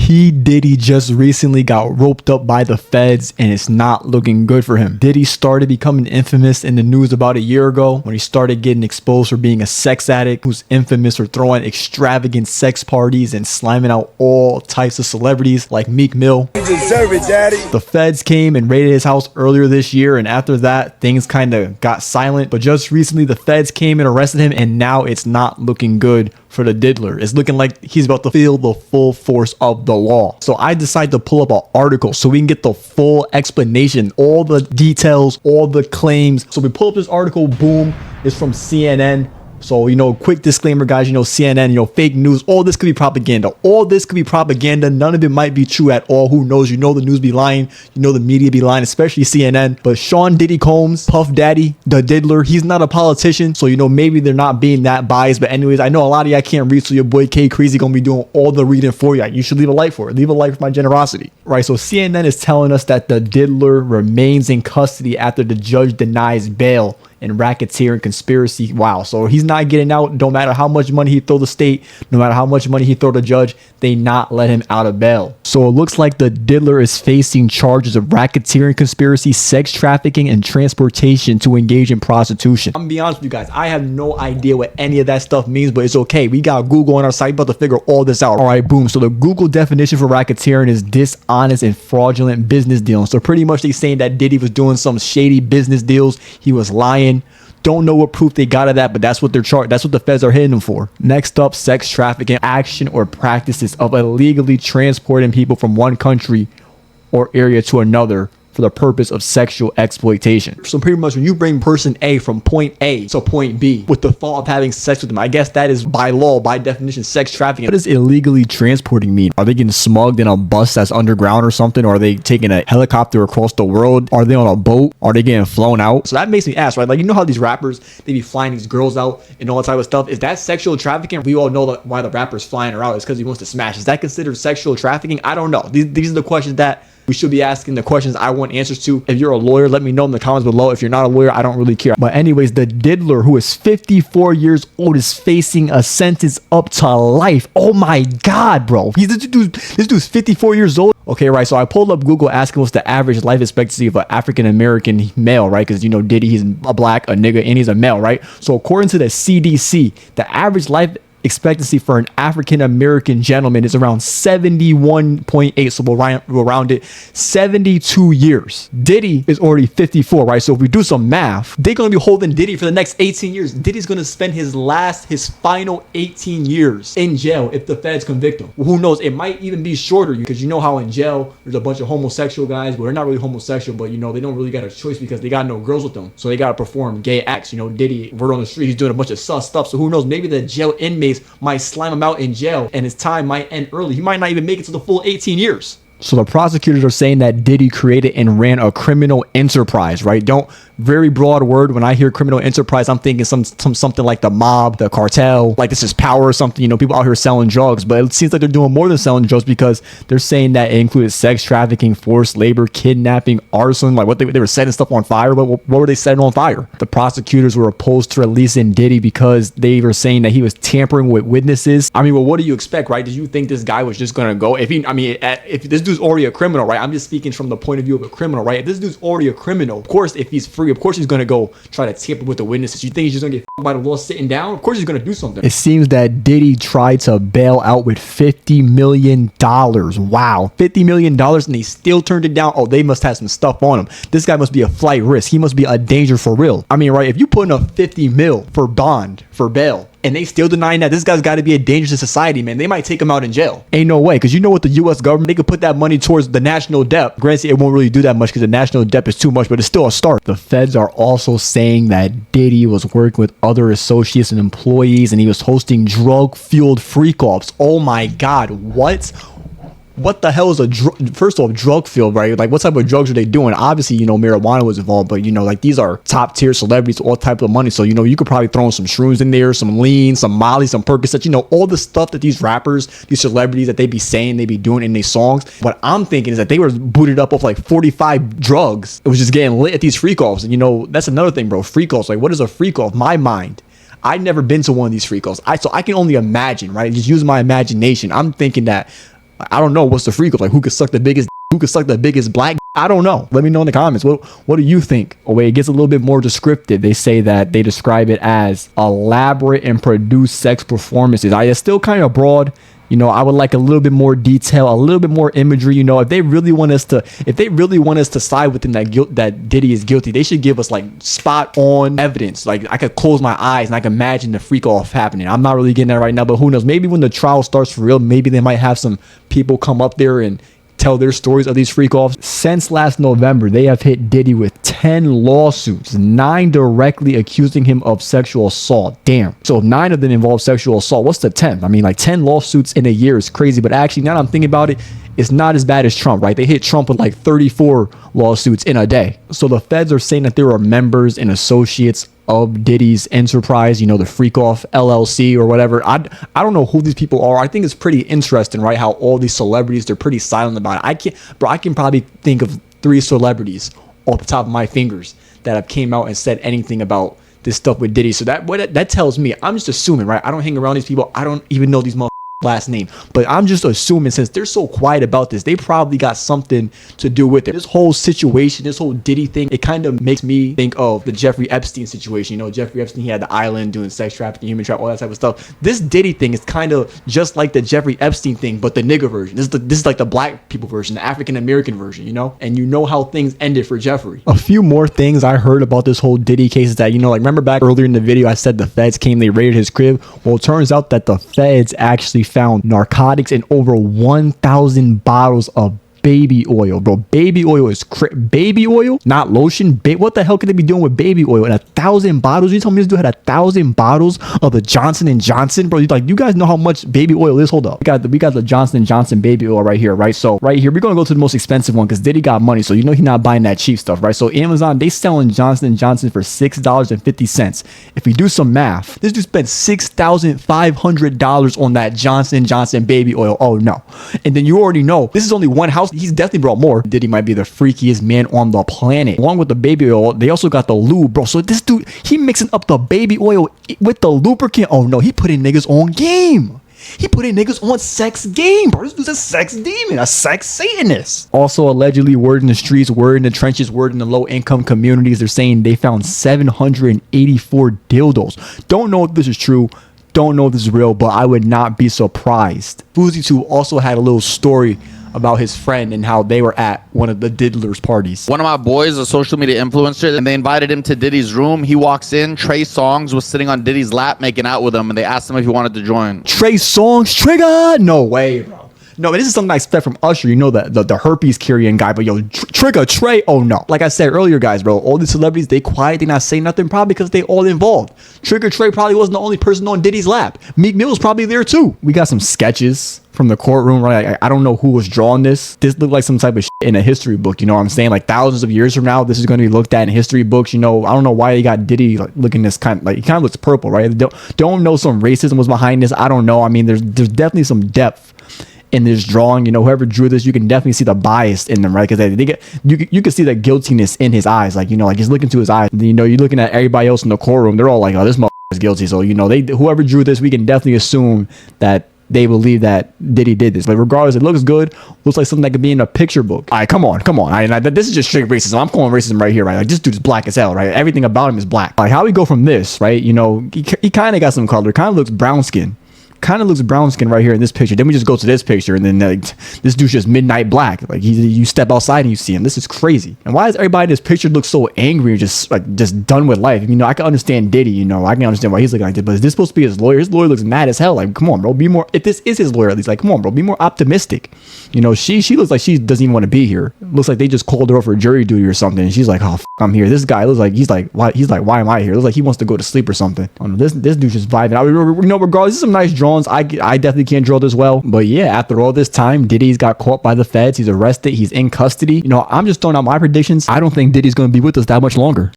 P. Diddy just recently got roped up by the feds and it's not looking good for him. Diddy started becoming infamous in the news about a year ago when he started getting exposed for being a sex addict who's infamous for throwing extravagant sex parties and slamming out all types of celebrities like Meek Mill. You deserve it, daddy. The feds came and raided his house earlier this year, and after that things kind of got silent, but just recently the feds came and arrested him, and now it's not looking good for the diddler. It's looking like he's about to feel the full force of the law. So I decided to pull up an article so we can get the full explanation, all the details, all the claims. So we pull up this article, boom, it's from CNN. So, quick disclaimer, guys, CNN, fake news, all this could be propaganda. All this could be propaganda. None of it might be true at all. Who knows? The news be lying. The media be lying, especially CNN. But Sean Diddy Combs, Puff Daddy, the diddler, he's not a politician. So, maybe they're not being that biased. But anyways, I know a lot of y'all can't read. So your boy Kreezy gonna be doing all the reading for you. You should leave a like for it. Leave a like for my generosity. Right. So CNN is telling us that the diddler remains in custody after the judge denies bail and racketeering conspiracy. Wow. So he's not getting out. No matter how much money he throw the state, no matter how much money he throw the judge, they not let him out of bail. So it looks like the diddler is facing charges of racketeering conspiracy, sex trafficking, and transportation to engage in prostitution. I'm gonna be honest with you guys, I have no idea what any of that stuff means, but it's okay. We got Google on our site, about to figure all this out. All right, boom. So the Google definition for racketeering is dishonest and fraudulent business dealing. So pretty much they saying that Diddy was doing some shady business deals. He was lying. Don't know what proof they got of that, but that's what they're charged. That's what the feds are hitting them for. Next up, sex trafficking, action or practices of illegally transporting people from one country or area to another for the purpose of sexual exploitation. So pretty much when you bring person A from point A to point B with the thought of having sex with them, I guess that is by law, by definition, sex trafficking. What does illegally transporting mean? Are they getting smugged in a bus that's underground or something? Or are they taking a helicopter across the world? Are they on a boat? Are they getting flown out? So that makes me ask, right? Like, how these rappers, they be flying these girls out and all that type of stuff. Is that sexual trafficking? We all know that why the rapper's flying her out is because he wants to smash. Is that considered sexual trafficking? I don't know. These are the questions that we should be asking, the questions I want answers to. If you're a lawyer, let me know in the comments below. If you're not a lawyer, I don't really care. But anyways, the diddler, who is 54 years old, is facing a sentence up to life. Oh my God, bro. This dude's 54 years old. Okay, right. So I pulled up Google asking what's the average life expectancy of an African-American male, right? Because, Diddy, he's a black, a nigga, and he's a male, right? So according to the CDC, the average life expectancy for an African-American gentleman is around 71.8. So we'll round it 72 years. Diddy is already 54, right? So if we do some math, they're going to be holding Diddy for the next 18 years. Diddy's going to spend his final 18 years in jail if the feds convict him. Well, who knows? It might even be shorter, because you know how in jail there's a bunch of homosexual guys, but they're not really homosexual, but they don't really got a choice because they got no girls with them. So they got to perform gay acts. Diddy, we're on the street, he's doing a bunch of sus stuff. So who knows? Maybe the jail inmates might slam him out in jail and his time might end early. He might not even make it to the full 18 years. So the prosecutors are saying that Diddy created and ran a criminal enterprise, right? Very broad word. When I hear criminal enterprise, I'm thinking something like the mob, the cartel, like this is power or something. People out here selling drugs, but it seems like they're doing more than selling drugs, because they're saying that it included sex trafficking, forced labor, kidnapping, arson. Like what they were setting stuff on fire. What were they setting on fire? The prosecutors were opposed to releasing Diddy because they were saying that he was tampering with witnesses. I mean, well, what do you expect, right? Did you think this guy was just gonna go? If this dude's already a criminal, right? I'm just speaking from the point of view of a criminal, right? If this dude's already a criminal, of course, if he's free, of course he's gonna go try to tamper with the witnesses. You think he's just gonna get by the law sitting down? Of course he's gonna do something. It seems that Diddy tried to bail out with $50 million. Wow, $50 million, and they still turned it down. Oh, they must have some stuff on him. This guy must be a flight risk. He must be a danger for real. I mean, right? If you put in a 50 mil for bond, for bail, and they still denying that, this guy's got to be a danger to society, man. They might take him out in jail. Ain't no way, because with the U.S. government, they could put that money towards the national debt. Granted, it won't really do that much because the national debt is too much, but it's still a start. The feds are also saying that Diddy was working with other associates and employees, and he was hosting drug-fueled freak-offs. Oh my God, what the hell is first of all, drug field, right? Like, what type of drugs are they doing? Obviously, marijuana was involved, but like these are top tier celebrities, all type of money. So, you could probably throw in some shrooms in there, some lean, some Molly, some Percocet, all the stuff that these rappers, these celebrities that they be saying, they be doing in their songs. What I'm thinking is that they were booted up with like 45 drugs. It was just getting lit at these freak offs. And that's another thing, bro. Freak offs. Like, what is a freak off? My mind. I've never been to one of these freak offs. So I can only imagine, right? Just use my imagination. I'm thinking that Like, I don't know what's the freak of, like, who could suck the biggest, who could suck the biggest black. I don't know. Let me know in the comments. What do you think? Oh wait, it gets a little bit more descriptive. They say that they describe it as elaborate and produced sex performances. It's still kind of broad. You know, I would like a little bit more detail, a little bit more imagery. You know, if they really want us to side with them that Diddy is guilty, they should give us like spot on evidence. Like, I could close my eyes and I can imagine the freak off happening. I'm not really getting that right now, but who knows? Maybe when the trial starts for real, maybe they might have some people come up there and tell their stories of these freak offs. Since last November, they have hit Diddy with 10 lawsuits, 9 directly accusing him of sexual assault. Damn. So if 9 of them involve sexual assault, what's the 10th? I mean, like 10 lawsuits in a year is crazy, but actually now that I'm thinking about it, it's not as bad as Trump, right? They hit Trump with like 34 lawsuits in a day. So the feds are saying that there are members and associates of Diddy's enterprise, you know, the freak off LLC or whatever. I don't know who these people are. I think it's pretty interesting, right? How all these celebrities, they're pretty silent about it. I can probably think of 3 celebrities off the top of my fingers that have came out and said anything about this stuff with Diddy. So that tells me, I'm just assuming, right? I don't hang around these people. I don't even know these motherfuckers last name, but I'm just assuming since they're so quiet about this, they probably got something to do with it. This whole situation, this whole Diddy thing, it kind of makes me think of the Jeffrey Epstein situation. You know, Jeffrey Epstein, he had the island doing sex trafficking, human trafficking, all that type of stuff. This Diddy thing is kind of just like the Jeffrey Epstein thing, but the nigga version. This is like the black people version, the African American version, you know? And you know how things ended for Jeffrey. A few more things I heard about this whole Diddy case is that, you know, like, remember back earlier in the video I said the feds came, they raided his crib. Well, it turns out that the feds actually found narcotics in over 1,000 bottles of baby oil, bro. Baby oil is baby oil, not lotion. What the hell could they be doing with baby oil? And 1,000 bottles? You telling me this dude had 1,000 bottles of the Johnson & Johnson, bro? You guys know how much baby oil is? Hold up, we got the Johnson & Johnson baby oil right here, right? So right here, we're gonna go to the most expensive one because Diddy got money, so you know he's not buying that cheap stuff, right? So Amazon, they selling Johnson & Johnson for $6.50. If we do some math, this dude spent $6,500 on that Johnson & Johnson baby oil. Oh no. And then you already know this is only one house. He's definitely brought more. Diddy might be the freakiest man on the planet. Along with the baby oil, they also got the lube, bro. So this dude, he mixing up the baby oil with the lubricant. Oh no, he putting niggas on game. He putting niggas on sex game, bro. This dude's a sex demon, a sex Satanist. Also, allegedly, word in the streets, word in the trenches, word in the low-income communities, they're saying they found 784 dildos. Don't know if this is true. Don't know if this is real, but I would not be surprised. Fousey 2 also had a little story about his friend and how they were at one of the Diddler's parties. One of my boys, a social media influencer, and they invited him to Diddy's room. He walks in, Trey Songz was sitting on Diddy's lap making out with him, and they asked him if he wanted to join. Trey Songz, Trigger? No way, bro. No, this is something I expect from Usher. You know, the herpes carrying guy, but yo, Trigger, Trey, oh no. Like I said earlier, guys, bro, all these celebrities, they quiet, they not say nothing, probably because they all involved. Trigger Trey probably wasn't the only person on Diddy's lap. Meek Mill's probably there too. We got some sketches from the courtroom, right? I don't know who was drawing this. This looked like some type of shit in a history book, you know what I'm saying? Like thousands of years from now, this is going to be looked at in history books, you know. I don't know why they got Diddy like looking this kind of, like, he kind of looks purple, right? Don't know some racism was behind this. I don't know. I mean, there's definitely some depth in this drawing. You know, whoever drew this, you can definitely see the bias in them, right? Because you can see the guiltiness in his eyes, like, you know, like just looking to his eyes. You know, you're looking at everybody else in the courtroom, they're all like, oh, this motherfucker is guilty. So, you know, whoever drew this, we can definitely assume that they believe that Diddy did this. But regardless, it looks good. Looks like something that could be in a picture book. All right, come on. This is just straight racism. I'm calling racism right here, right? Like, this dude's black as hell, right? Everything about him is black. Like, how we go from this, right? You know, he kind of got some color. Kind of looks brown skin. Kind of looks brown skin right here in this picture. Then we just go to this picture, and then this dude's just midnight black. Like, you step outside and you see him. This is crazy. And why does everybody in this picture look so angry and just done with life? You know, I can understand Diddy. You know, I can understand why he's looking like this. But is this supposed to be his lawyer? His lawyer looks mad as hell. Like, come on, bro, be more. If this is his lawyer, at least, like, come on, bro, be more optimistic. You know, she looks like she doesn't even want to be here. Looks like they just called her up for jury duty or something. And she's like, oh, I'm here. This guy looks like he's like, why am I here? Looks like he wants to go to sleep or something. I don't know, this dude's just vibing. You know, regardless, this is some nice drawings. I definitely can't draw this well, but yeah, after all this time, Diddy's got caught by the feds. He's arrested. He's in custody. You know, I'm just throwing out my predictions. I don't think Diddy's going to be with us that much longer.